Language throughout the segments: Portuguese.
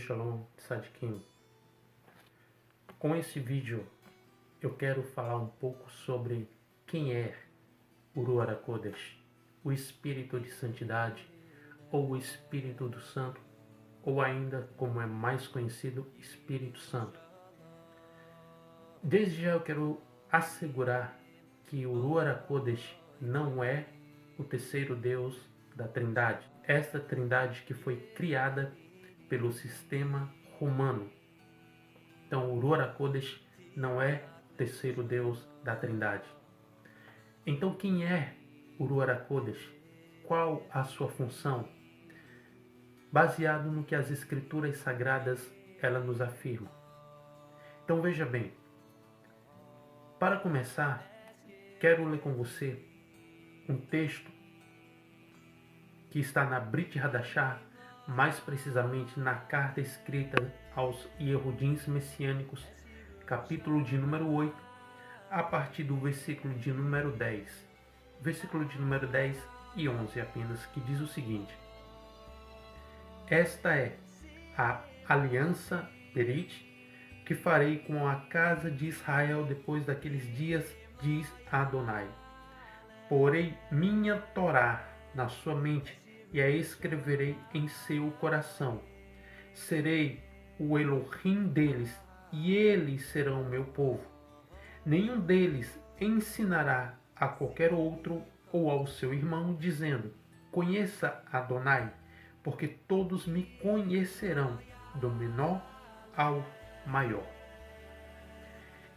Shalom Tzadikim. Com esse vídeo eu quero falar um pouco sobre quem é o Ruach HaKodesh, o Espírito de Santidade, ou o Espírito do Santo, ou ainda, como é mais conhecido, Espírito Santo. Desde já eu quero assegurar que o Ruach HaKodesh não é o terceiro Deus da Trindade. Esta Trindade que foi criada pelo sistema romano. Então o Ruach HaKodesh não é o terceiro Deus da Trindade. Então quem é o Ruach HaKodesh? Qual a sua função? Baseado no que as Escrituras Sagradas ela nos afirmam. Então veja bem, para começar, quero ler com você um texto que está na Brit Hadashah, mais precisamente na carta escrita aos Yehudins Messiânicos, capítulo de número 8, a partir do versículo de número 10. Versículo de número 10 e 11 apenas, que diz o seguinte: Esta é a aliança Berit que farei com a casa de Israel depois daqueles dias, diz Adonai. Porei minha Torá na sua mente e a escreverei em seu coração. Serei o Elohim deles e eles serão o meu povo. Nenhum deles ensinará a qualquer outro ou ao seu irmão, dizendo: Conheça Adonai, porque todos me conhecerão, do menor ao maior.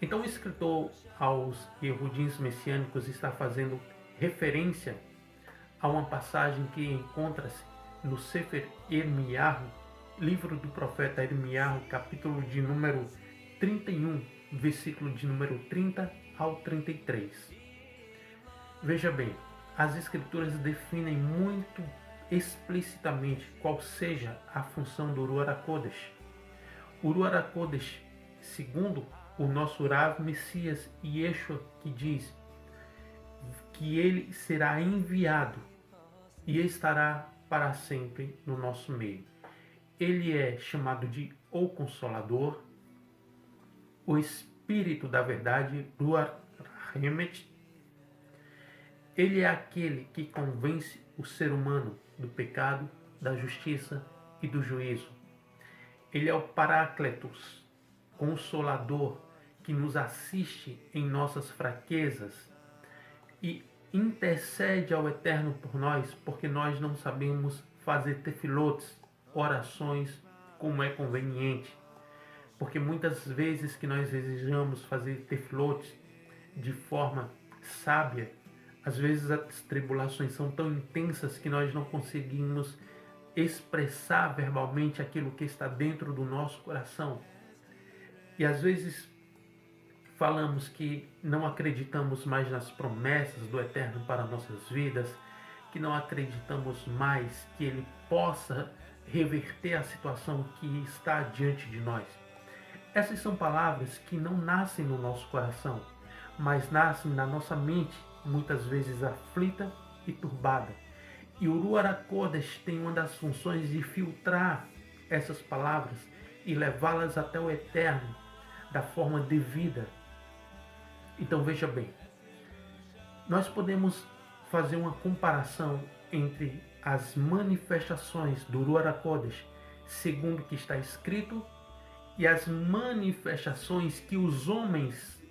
Então o escritor aos Yehudins Messiânicos está fazendo referência a uma passagem que encontra-se no Sefer Irmiyahu, livro do profeta Irmiyahu, capítulo de número 31, versículo de número 30 ao 33. Veja bem, as Escrituras definem muito explicitamente qual seja a função do Ruach HaKodesh. O Ruach HaKodesh, segundo o nosso Rav Messias Yeshua, que diz que ele será enviado e estará para sempre no nosso meio. Ele é chamado de o Consolador, o Espírito da Verdade, Ruach HaEmet. Ele é aquele que convence o ser humano do pecado, da justiça e do juízo. Ele é o Parácletos, Consolador, que nos assiste em nossas fraquezas e intercede ao Eterno por nós, porque nós não sabemos fazer tefilotes, orações, como é conveniente. Porque muitas vezes que nós desejamos fazer tefilotes de forma sábia, às vezes as tribulações são tão intensas que nós não conseguimos expressar verbalmente aquilo que está dentro do nosso coração. E às vezes falamos que não acreditamos mais nas promessas do Eterno para nossas vidas, que não acreditamos mais que Ele possa reverter a situação que está diante de nós. Essas são palavras que não nascem no nosso coração, mas nascem na nossa mente, muitas vezes aflita e turbada. E o Ruach HaKodesh tem uma das funções de filtrar essas palavras e levá-las até o Eterno da forma devida. Então veja bem, nós podemos fazer uma comparação entre as manifestações do Ruach HaKodesh, segundo o que está escrito, e as manifestações que os homens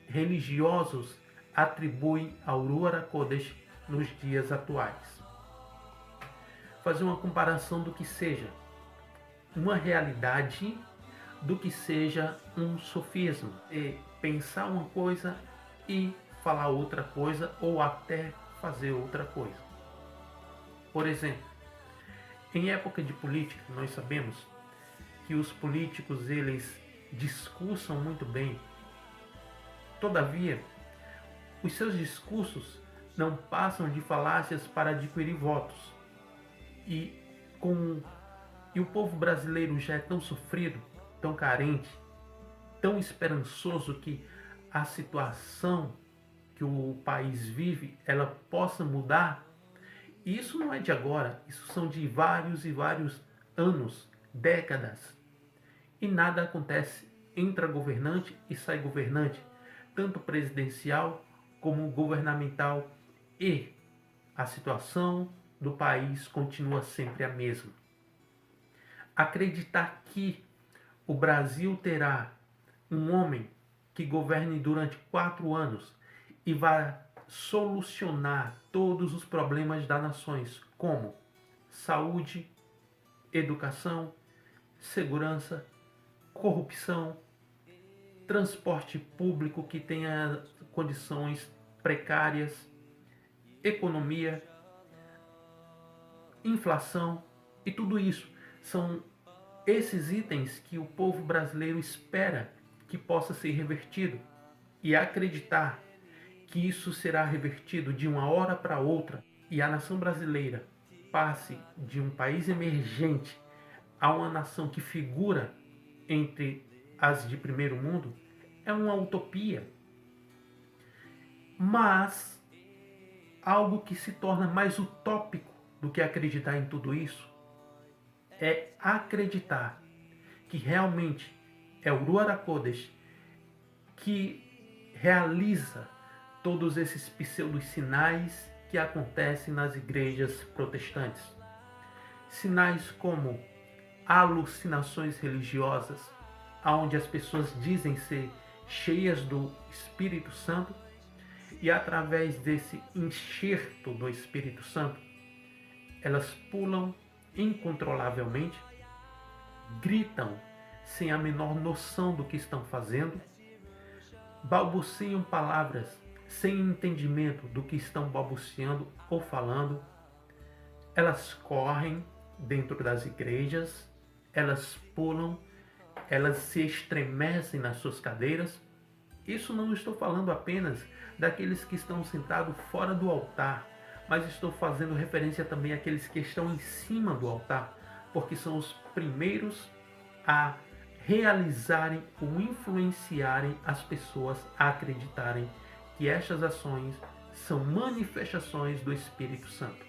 religiosos atribuem ao Ruach HaKodesh nos dias atuais. Fazer uma comparação do que seja uma realidade, do que seja um sofisma. E pensar uma coisa e falar outra coisa, ou até fazer outra coisa. Por exemplo, em época de política, nós sabemos que os políticos eles discursam muito bem. Todavia, os seus discursos não passam de falácias para adquirir votos. E o povo brasileiro já é tão sofrido, tão carente, tão esperançoso que a situação que o país vive, ela possa mudar. E isso não é de agora, isso são de vários e vários anos, décadas. e nada acontece. Entra governante e sai governante, tanto presidencial como governamental, e a situação do país continua sempre a mesma. Acreditar que o Brasil terá um homem que governe durante 4 anos e vai solucionar todos os problemas das nações, como saúde, educação, segurança, corrupção, transporte público que tenha condições precárias, economia, inflação, e tudo isso são esses itens que o povo brasileiro espera que possa ser revertido, e acreditar que isso será revertido de uma hora para outra e a nação brasileira passe de um país emergente a uma nação que figura entre as de primeiro mundo é uma utopia. Mas algo que se torna mais utópico do que acreditar em tudo isso é acreditar que realmente é o Ruach HaKodesh que realiza todos esses pseudos sinais que acontecem nas igrejas protestantes. Sinais como alucinações religiosas, onde as pessoas dizem ser cheias do Espírito Santo, e através desse enxerto do Espírito Santo, elas pulam incontrolavelmente, gritam sem a menor noção do que estão fazendo, balbuciam palavras sem entendimento do que estão balbuciando ou falando. Elas correm dentro das igrejas, elas pulam, elas se estremecem nas suas cadeiras. Isso não estou falando apenas daqueles que estão sentados fora do altar, mas estou fazendo referência também àqueles que estão em cima do altar, porque são os primeiros a realizarem ou influenciarem as pessoas a acreditarem que estas ações são manifestações do Espírito Santo.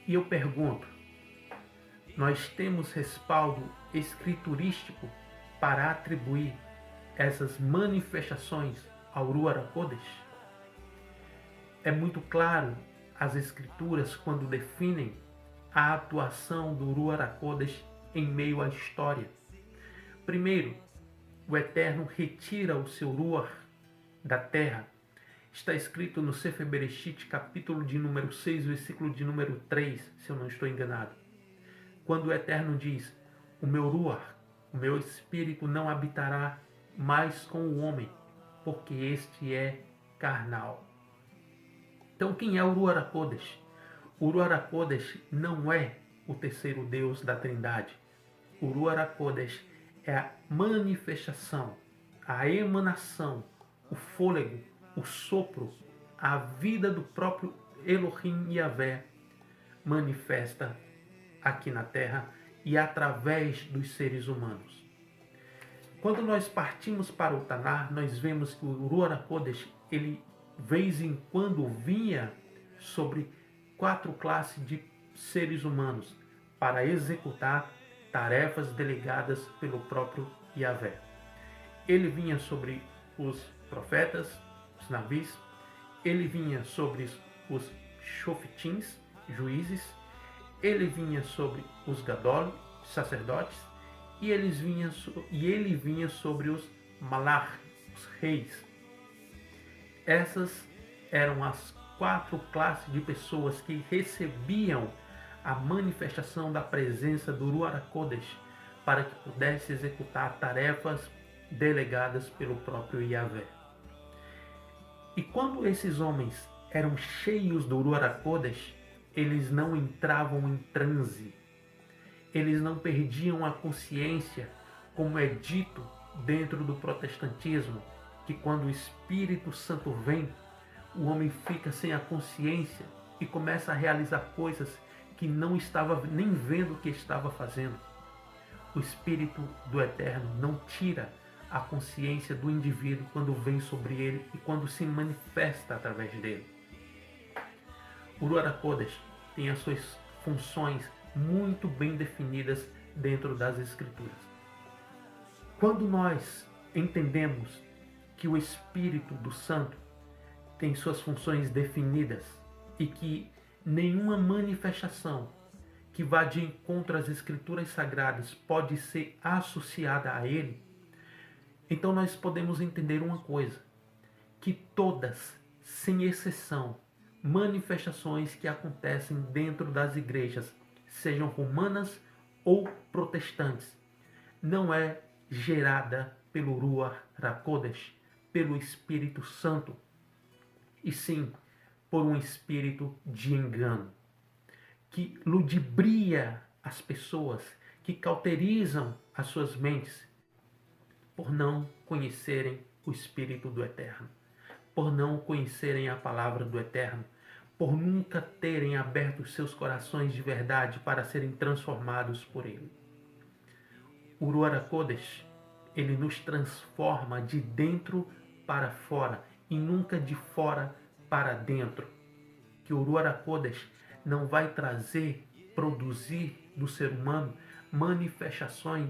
E eu pergunto, nós temos respaldo escriturístico para atribuir essas manifestações ao Ruach HaKodesh? É muito claro as escrituras quando definem a atuação do Ruach HaKodesh em meio à história. Primeiro, o Eterno retira o seu Ruach da terra. Está escrito no Sefer Bereshit, capítulo de número 6, versículo de número 3, se eu não estou enganado. Quando o Eterno diz, o meu Ruach, o meu Espírito não habitará mais com o homem, porque este é carnal. Então quem é o Ruach HaKodesh? O Ruach HaKodesh não é o terceiro Deus da Trindade. O Ruach HaKodesh é a manifestação, a emanação, o fôlego, o sopro, a vida do próprio Elohim Yahvé manifesta aqui na terra e através dos seres humanos. Quando nós partimos para o Tanar, nós vemos que o Ruach HaKodesh, ele vez em quando vinha sobre 4 classes de seres humanos para executar tarefas delegadas pelo próprio Yahvé. Ele vinha sobre os profetas, os navis, ele vinha sobre os shofetins, juízes, ele vinha sobre os gadol, sacerdotes, e ele vinha sobre os malach, os reis. Essas eram as 4 classes de pessoas que recebiam a manifestação da presença do Ruach HaKodesh para que pudesse executar tarefas delegadas pelo próprio Yahvé. E quando esses homens eram cheios do Ruach HaKodesh, eles não entravam em transe, eles não perdiam a consciência, como é dito dentro do protestantismo, que quando o Espírito Santo vem, o homem fica sem a consciência e começa a realizar coisas que não estava nem vendo o que estava fazendo. O Espírito do Eterno não tira a consciência do indivíduo quando vem sobre ele e quando se manifesta através dele. O Ruach HaKodesh tem as suas funções muito bem definidas dentro das Escrituras. Quando nós entendemos que o Espírito do Santo tem suas funções definidas e que nenhuma manifestação que vá de encontro às Escrituras Sagradas pode ser associada a ele, então nós podemos entender uma coisa, que todas, sem exceção, manifestações que acontecem dentro das igrejas, sejam romanas ou protestantes, não é gerada pelo Ruach HaKodesh, pelo Espírito Santo, e sim por um espírito de engano, que ludibria as pessoas, que cauterizam as suas mentes, por não conhecerem o Espírito do Eterno, por não conhecerem a palavra do Eterno, por nunca terem aberto seus corações de verdade para serem transformados por Ele. O Ruach HaKodesh, ele nos transforma de dentro para fora e nunca de fora para dentro. Que o Ruach HaKodesh não vai produzir do ser humano manifestações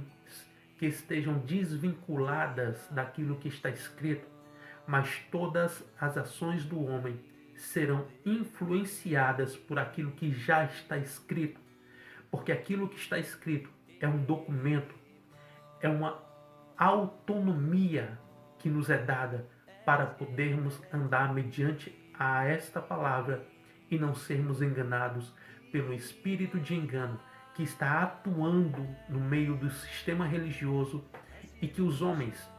que estejam desvinculadas daquilo que está escrito, mas todas as ações do homem serão influenciadas por aquilo que já está escrito, porque aquilo que está escrito é um documento, é uma autonomia que nos é dada para podermos andar mediante a esta palavra e não sermos enganados pelo espírito de engano que está atuando no meio do sistema religioso e que os homens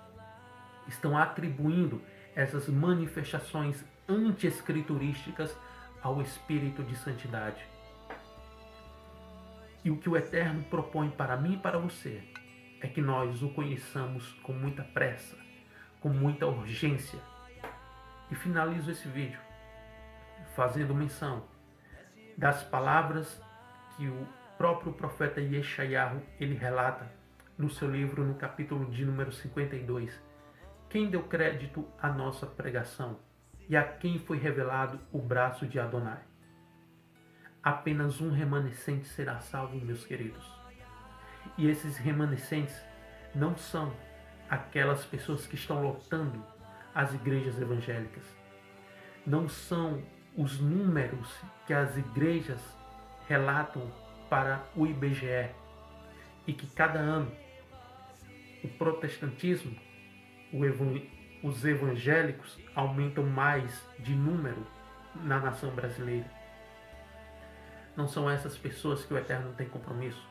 estão atribuindo essas manifestações anti-escriturísticas ao espírito de santidade. E o que o Eterno propõe para mim e para você é que nós o conheçamos com muita pressa, com muita urgência. E finalizo esse vídeo fazendo menção das palavras que o próprio profeta Yeshayahu ele relata no seu livro, no capítulo de número 52. Quem deu crédito à nossa pregação e a quem foi revelado o braço de Adonai? Apenas um remanescente será salvo, meus queridos. E esses remanescentes não são aquelas pessoas que estão lotando as igrejas evangélicas. Não são os números que as igrejas relatam para o IBGE e que cada ano o protestantismo, os evangélicos aumentam mais de número na nação brasileira. Não são essas pessoas que o Eterno tem compromisso,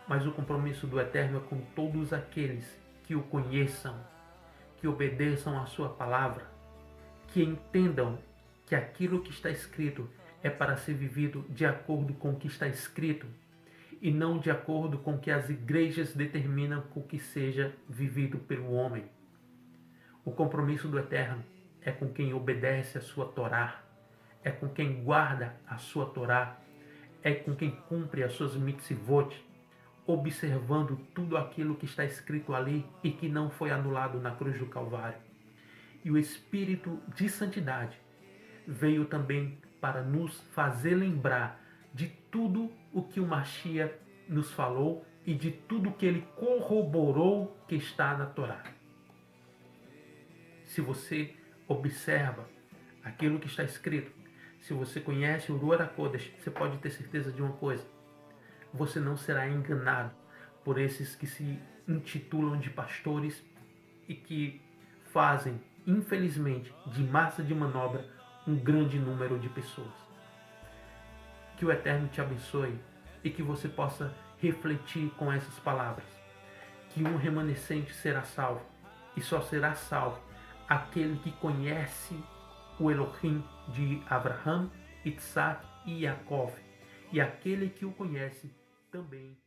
mas o compromisso do Eterno é com todos aqueles que o conheçam, que obedeçam à sua palavra, que entendam que aquilo que está escrito é para ser vivido de acordo com o que está escrito e não de acordo com o que as igrejas determinam que seja vivido pelo homem. O compromisso do Eterno é com quem obedece a sua Torá, é com quem guarda a sua Torá, é com quem cumpre as suas mitzvot, observando tudo aquilo que está escrito ali e que não foi anulado na cruz do Calvário. E o Espírito de Santidade veio também para nos fazer lembrar de tudo o que o Mashiach nos falou e de tudo que ele corroborou que está na Torá. Se você observa aquilo que está escrito, se você conhece o Ruach HaKodesh, você pode ter certeza de uma coisa: você não será enganado por esses que se intitulam de pastores e que fazem, infelizmente, de massa de manobra um grande número de pessoas. Que o Eterno te abençoe e que você possa refletir com essas palavras. Que um remanescente será salvo e só será salvo aquele que conhece o Elohim de Abraham, Isaac e Jacó, e aquele que o conhece também